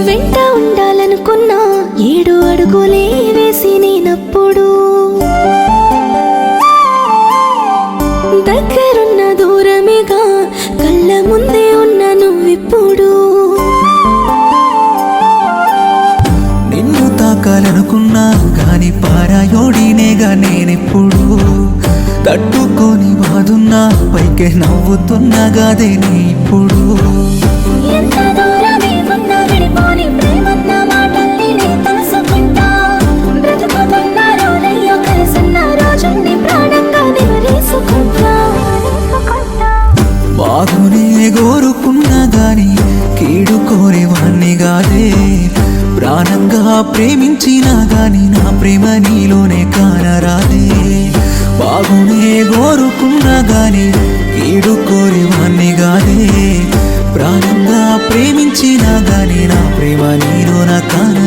వెంట ఉండాలనుకున్నా 7 అడుగులే వేసి నేనప్పుడు దగ్గరున్న దూరమేగా కళ్ళ ముందే ఉన్న నువ్విప్పుడు నిన్ను తాకాలనుకున్నా గాని పారాయోడినేగా నేనెప్పుడు తట్టుకొని బాదున్నా పైకే నవ్వుతున్నా గాదే నీ ఇప్పుడు ఎంత దూరమే ఉన్నా విడిపోని ప్రేమన్న మాటల్ని నే తెలుసుకుంటా బ్రతుకుతున్న రోజయ్యో కలిసున్న రోజుల్ని ప్రాణంగా నివరేసుకుంటా బాగునే కోరుకున్నా గాని కీడు కోరేవాణ్ణి గాదే ప్రాణంగా ప్రేమించినా గాని నా ప్రేమ నీలోనే కానరాదే బాగునే కోరుకున్నా గాని కీడు కోరేవాణ్ణి గాదే ప్రాణంగా ప్రేమించినా గాని నా ప్రేమ నీలోన కాన